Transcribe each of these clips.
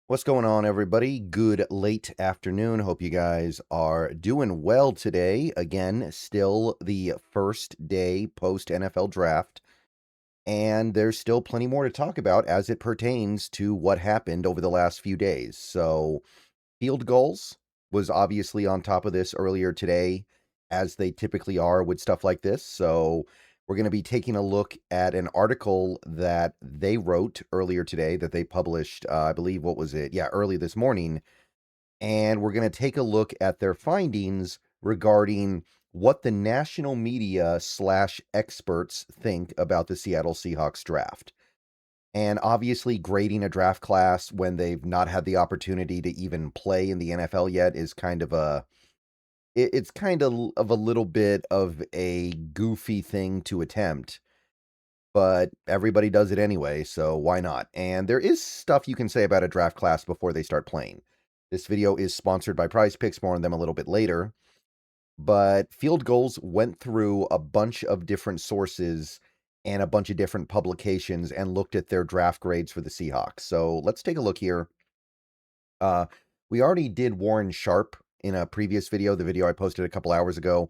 What's going on, everybody? Good late afternoon. Hope you guys are doing well today. Again, still the first day post NFL draft, and there's still plenty more to talk about as it pertains to what happened over the last few days. So, field goals was obviously on top of this earlier today, as they typically are with stuff like this. So, we're going to be taking a look at an article that they wrote earlier today that they published, I believe, what was it? Yeah, early this morning. And we're going to take a look at their findings regarding what the national media slash experts think about the Seattle Seahawks draft. And obviously, grading a draft class when they've not had the opportunity to even play in the NFL yet is kind of it's kind of a little bit of a goofy thing to attempt, but everybody does it anyway, so why not? And there is stuff you can say about a draft class before they start playing. This video is sponsored by Prize Picks, more on them a little bit later. But Field Goals went through a bunch of different sources and a bunch of different publications and looked at their draft grades for the Seahawks. So let's take a look here. Uh, we already did Warren Sharp in a previous video, the video I posted a couple hours ago.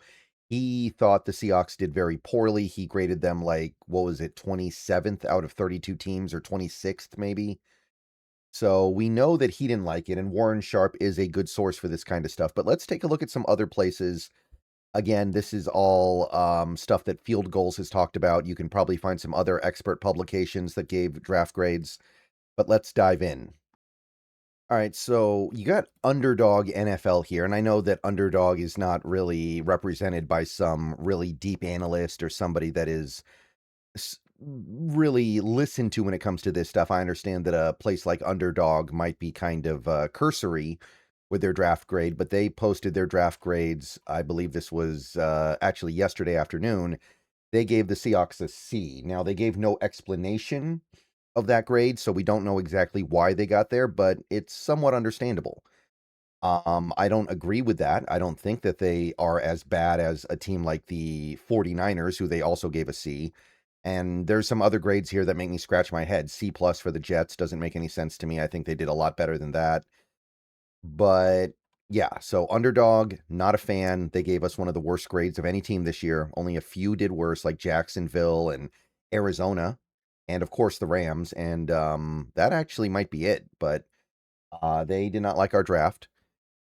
He thought the Seahawks did very poorly. He graded them like, what was it, 27th out of 32 teams, or 26th maybe? So we know that he didn't like it, and Warren Sharp is a good source for this kind of stuff. But let's take a look at some other places. Again, this is all stuff that Field Goals has talked about. You can probably find some other expert publications that gave draft grades, but let's dive in. All right, so you got Underdog NFL here, and I know that Underdog is not really represented by some really deep analyst or somebody that is really listened to when it comes to this stuff. I understand that a place like Underdog might be kind of cursory with their draft grade, but they posted their draft grades. I believe this was actually yesterday afternoon. They gave the Seahawks a C. Now, they gave no explanation of that grade, so we don't know exactly why they got there, but it's somewhat understandable. I don't agree with that. I don't think that they are as bad as a team like the 49ers, who they also gave a C. And there's some other grades here that make me scratch my head. C plus for the Jets doesn't make any sense to me. I think they did a lot better than that. But yeah, so Underdog, not a fan. They gave us one of the worst grades of any team this year. Only a few did worse, like Jacksonville and Arizona, and of course the Rams. And that actually might be it. But they did not like our draft.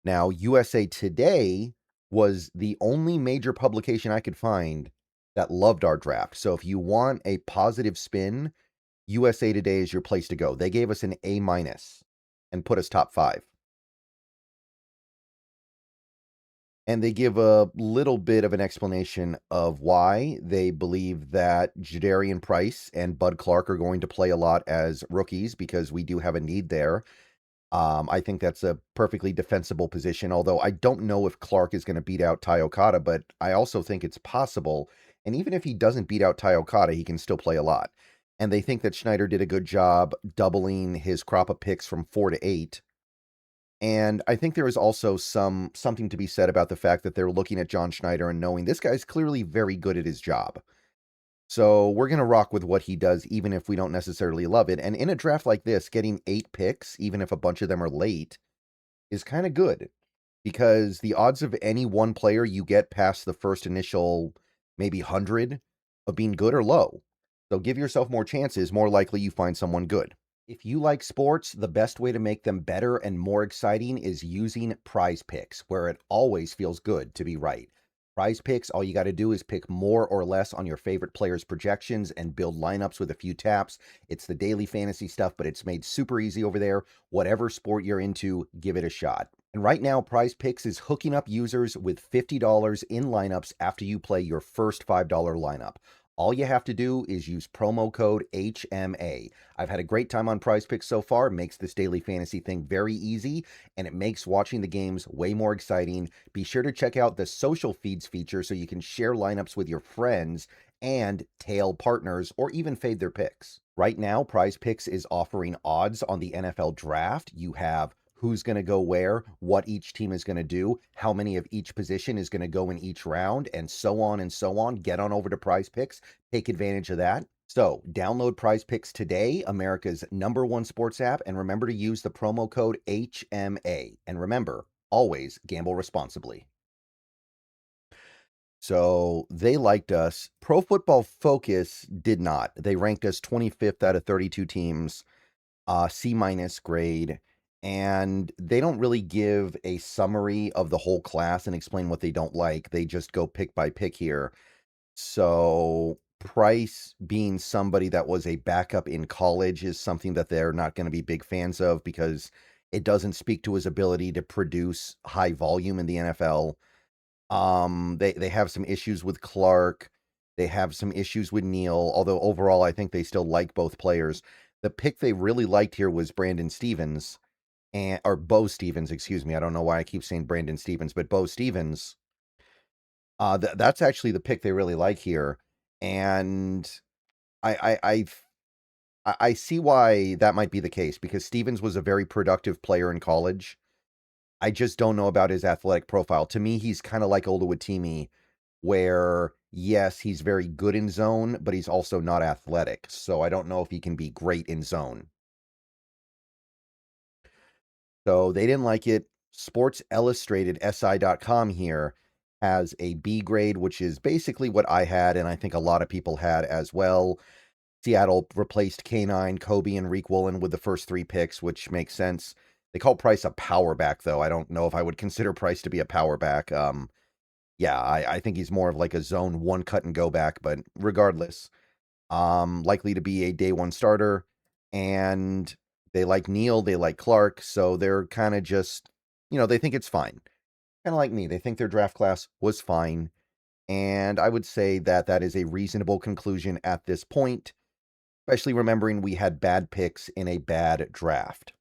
Now, USA Today was the only major publication I could find that loved our draft. So if you want a positive spin, USA Today is your place to go. They gave us an A minus and put us top 5. And they give a little bit of an explanation of why they believe that Jadarian Price and Bud Clark are going to play a lot as rookies, because we do have a need there. I think that's a perfectly defensible position, although I don't know if Clark is going to beat out Ty Okada, but I also think it's possible. And even if he doesn't beat out Ty Okada, he can still play a lot. And they think that Schneider did a good job doubling his crop of picks from 4 to 8. And I think there is also something to be said about the fact that they're looking at John Schneider and knowing this guy's clearly very good at his job. So we're going to rock with what he does, even if we don't necessarily love it. And in a draft like this, getting 8 picks, even if a bunch of them are late, is kind of good, because the odds of any one player you get past the first initial maybe 100 of being good are low. So give yourself more chances, more likely you find someone good. If you like sports, the best way to make them better and more exciting is using Prize Picks, where it always feels good to be right. Prize Picks, all you got to do is pick more or less on your favorite players' projections and build lineups with a few taps. It's the daily fantasy stuff, but it's made super easy over there. Whatever sport you're into, give it a shot. And right now, Prize Picks is hooking up users with $50 in lineups after you play your first $5 lineup. All you have to do is use promo code HMA. I've had a great time on Prize Picks so far. It makes this daily fantasy thing very easy, and it makes watching the games way more exciting. Be sure to check out the social feeds feature so you can share lineups with your friends and tail partners, or even fade their picks. Right now, Prize Picks is offering odds on the NFL draft. You have who's going to go where, what each team is going to do, how many of each position is going to go in each round, and so on and so on. Get on over to Prize Picks. Take advantage of that. So, download Prize Picks today, America's #1 sports app, and remember to use the promo code HMA. And remember, always gamble responsibly. So, they liked us. Pro Football Focus did not. They ranked us 25th out of 32 teams, C minus grade, and they don't really give a summary of the whole class and explain what they don't like. They just go pick by pick here. So Price being somebody that was a backup in college is something that they're not going to be big fans of because it doesn't speak to his ability to produce high volume in the NFL. They have some issues with Clark. They have some issues with Neal, although overall I think they still like both players. The pick they really liked here was Brandon Stevens or Bo Stevens, excuse me. I don't know why I keep saying Brandon Stevens, but Bo Stevens. That's actually the pick they really like here, and I I I I see why that might be the case because Stevens was a very productive player in college. I just don't know about his athletic profile. To me, he's kind of like Oluwatimi, where yes, he's very good in zone, but he's also not athletic. So I don't know if he can be great in zone. So they didn't like it. Sports Illustrated SI.com here has a B grade, which is basically what I had, and I think a lot of people had as well. Seattle replaced K9, Kobe, and Reek Woolen with the first 3 picks, which makes sense. They call Price a power back, though. I don't know if I would consider Price to be a power back. Yeah, I think he's more of like a zone 1 cut and go back, but regardless, likely to be a day 1 starter. And they like Neal, they like Clark, so they're kind of just, they think it's fine. Kind of like me. They think their draft class was fine. And I would say that that is a reasonable conclusion at this point, especially remembering we had bad picks in a bad draft.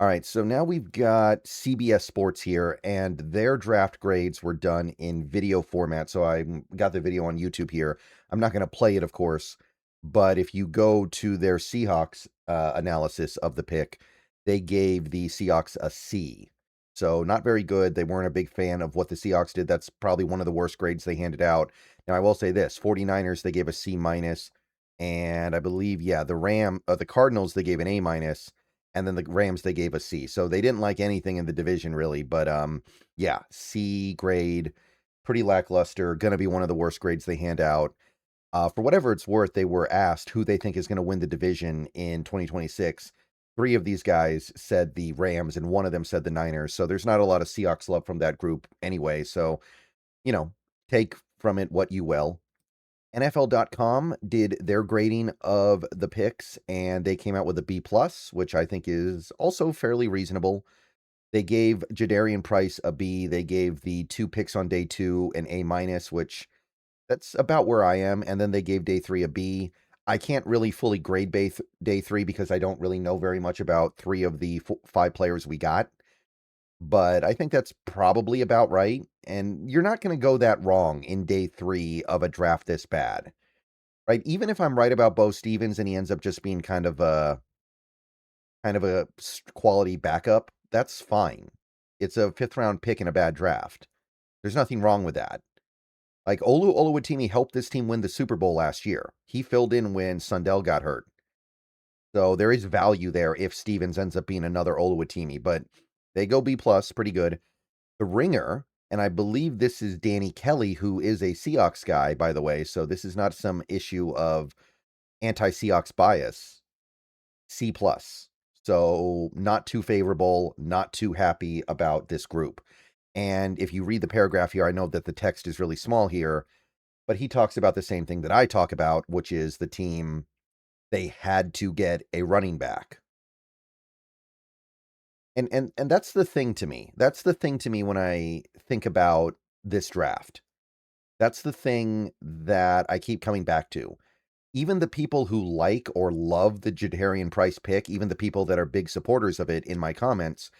All right, so now we've got CBS Sports here, and their draft grades were done in video format. So I got the video on YouTube here. I'm not going to play it, of course, but if you go to their Seahawks analysis of the pick, they gave the Seahawks a C. So not very good. They weren't a big fan of what the Seahawks did. That's probably one of the worst grades they handed out. Now, I will say this, 49ers, they gave a C minus, and I believe, yeah, the Cardinals, they gave an A minus. And then the Rams, they gave a C. So they didn't like anything in the division, really. But yeah, C grade, pretty lackluster. Going to be one of the worst grades they hand out. For whatever it's worth, they were asked who they think is going to win the division in 2026. 3 of these guys said the Rams, and one of them said the Niners. So there's not a lot of Seahawks love from that group anyway. So, take from it what you will. NFL.com did their grading of the picks, and they came out with a B+, which I think is also fairly reasonable. They gave Jadarian Price a B. They gave the 2 picks on day 2 an A-, which that's about where I am. And then they gave day 3 a B. I can't really fully grade day 3 because I don't really know very much about 3 of the 5 players we got. But I think that's probably about right. And you're not going to go that wrong in day 3 of a draft this bad. Right, even if I'm right about Bo Stevens and he ends up just being kind of a quality backup, that's fine. It's a 5th round pick in a bad draft. There's nothing wrong with that. Like Oluwatimi helped this team win the Super Bowl last year. He filled in when Sundell got hurt. So there is value there if Stevens ends up being another Oluwatimi, but they go B+, pretty good. The Ringer, and I believe this is Danny Kelly, who is a Seahawks guy, by the way, so this is not some issue of anti-Seahawks bias, C+. So not too favorable, not too happy about this group. And if you read the paragraph here, I know that the text is really small here, but he talks about the same thing that I talk about, which is the team, they had to get a running back. And that's the thing to me. That's the thing to me when I think about this draft. That's the thing that I keep coming back to. Even the people who like or love the Jadarian Price pick, even the people that are big supporters of it in my comments,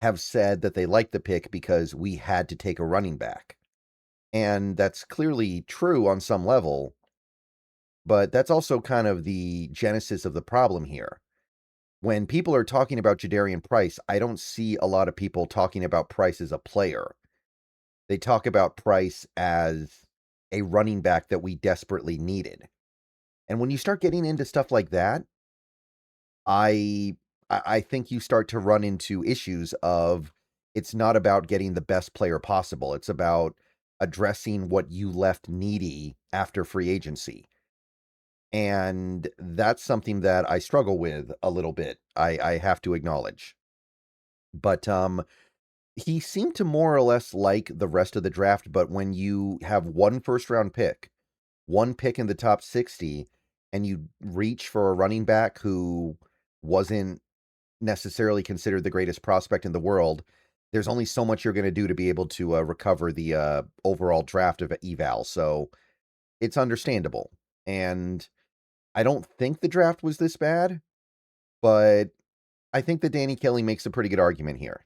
have said that they like the pick because we had to take a running back. And that's clearly true on some level, but that's also kind of the genesis of the problem here. When people are talking about Jadarian Price, I don't see a lot of people talking about Price as a player. They talk about Price as a running back that we desperately needed. And when you start getting into stuff like that, I I think you start to run into issues of it's not about getting the best player possible. It's about addressing what you left needy after free agency. And that's something that I struggle with a little bit. I have to acknowledge. But he seemed to more or less like the rest of the draft, but when you have one first round pick, one pick in the top 60, and you reach for a running back who wasn't necessarily considered the greatest prospect in the world, there's only so much you're going to do to be able to recover the overall draft of eval. So it's understandable. And I don't think the draft was this bad, but I think that Danny Kelly makes a pretty good argument here.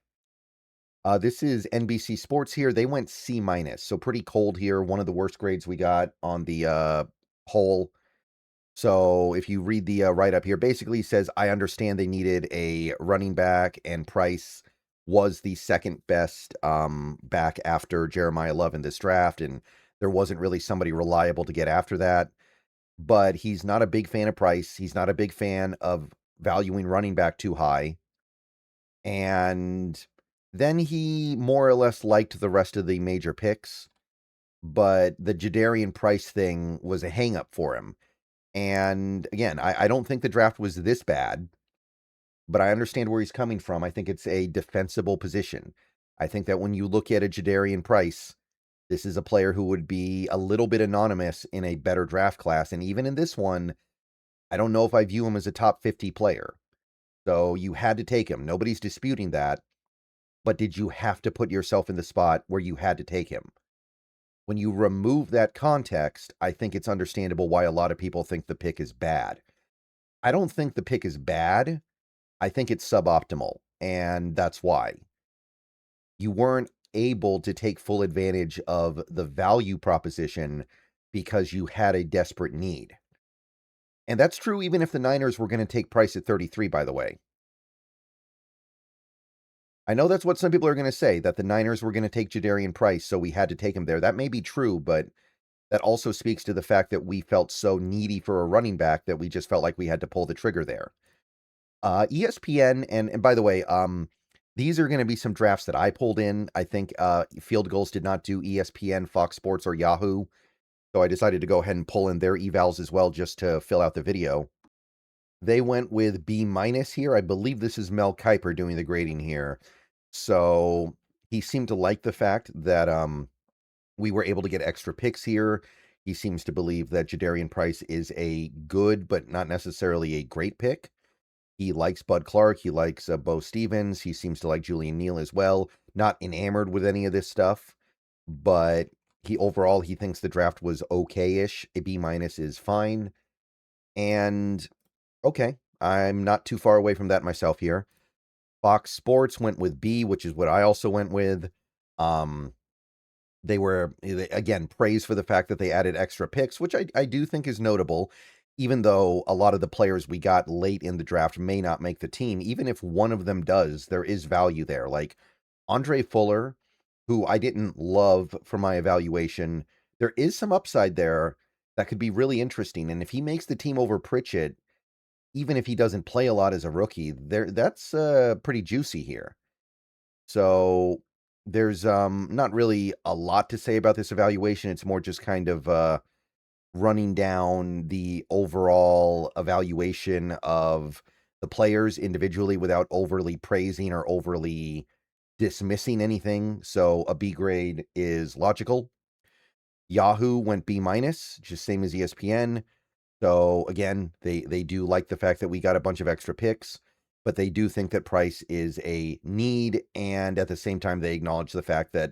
This is NBC Sports here. They went C minus, so pretty cold here. One of the worst grades we got on the whole. So if you read the write-up here, basically says, I understand they needed a running back, and Price was the second best back after Jeremiah Love in this draft, and there wasn't really somebody reliable to get after that. But he's not a big fan of Price. He's not a big fan of valuing running back too high. And then he more or less liked the rest of the major picks, but the Jadarian Price thing was a hang-up for him. And again, I don't think the draft was this bad, but I understand where he's coming from. I think it's a defensible position. I think that when you look at a Jadarian Price, this is a player who would be a little bit anonymous in a better draft class. And even in this one, I don't know if I view him as a top 50 player. So you had to take him. Nobody's disputing that. But did you have to put yourself in the spot where you had to take him? When you remove that context, I think it's understandable why a lot of people think the pick is bad. I don't think the pick is bad. I think it's suboptimal, and that's why. You weren't able to take full advantage of the value proposition because you had a desperate need. And that's true even if the Niners were going to take Price at 33, by the way. I know that's what some people are going to say, that the Niners were going to take Jadarian Price, so we had to take him there. That may be true, but that also speaks to the fact that we felt so needy for a running back that we just felt like we had to pull the trigger there. ESPN, and by the way, these are going to be some drafts that I pulled in. I think Field Goals did not do ESPN, Fox Sports, or Yahoo, so I decided to go ahead and pull in their evals as well just to fill out the video. They went with B minus here. I believe this is Mel Kiper doing the grading here. So he seemed to like the fact that we were able to get extra picks here. He seems to believe that Jadarian Price is a good, but not necessarily a great pick. He likes Bud Clark. He likes Bo Stevens. He seems to like Julian Neal as well. Not enamored with any of this stuff, but overall he thinks the draft was okay-ish. A B minus is fine. And okay, I'm not too far away from that myself here. Fox Sports went with B, which is what I also went with. They were, again, praised for the fact that they added extra picks, which I do think is notable, even though a lot of the players we got late in the draft may not make the team. Even if one of them does, there is value there. Like Andre Fuller, who I didn't love for my evaluation, there is some upside there that could be really interesting. And if he makes the team over Pritchett, even if he doesn't play a lot as a rookie, that's pretty juicy here. So there's not really a lot to say about this evaluation. It's more just kind of running down the overall evaluation of the players individually without overly praising or overly dismissing anything. So a B grade is logical. Yahoo went B minus, just same as ESPN. So again, they do like the fact that we got a bunch of extra picks, but they do think that Price is a need, and at the same time, they acknowledge the fact that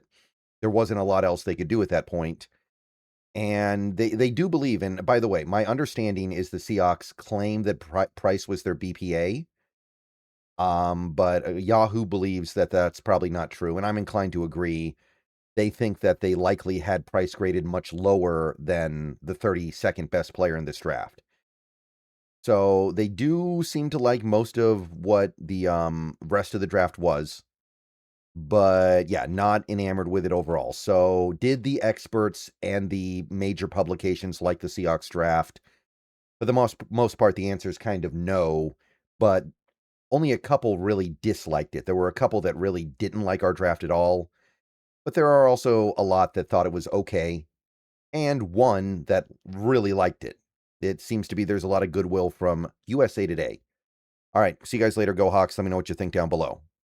there wasn't a lot else they could do at that point. And they do believe, and by the way, my understanding is the Seahawks claim that Price was their BPA, but Yahoo believes that that's probably not true, and I'm inclined to agree. They think that they likely had Price graded much lower than the 32nd best player in this draft. So they do seem to like most of what the rest of the draft was, but yeah, not enamored with it overall. So did the experts and the major publications like the Seahawks draft? For the most part, the answer is kind of no, but only a couple really disliked it. There were a couple that really didn't like our draft at all, but there are also a lot that thought it was okay, and one that really liked it. It seems to be there's a lot of goodwill from USA Today. All right, see you guys later. Go Hawks. Let me know what you think down below.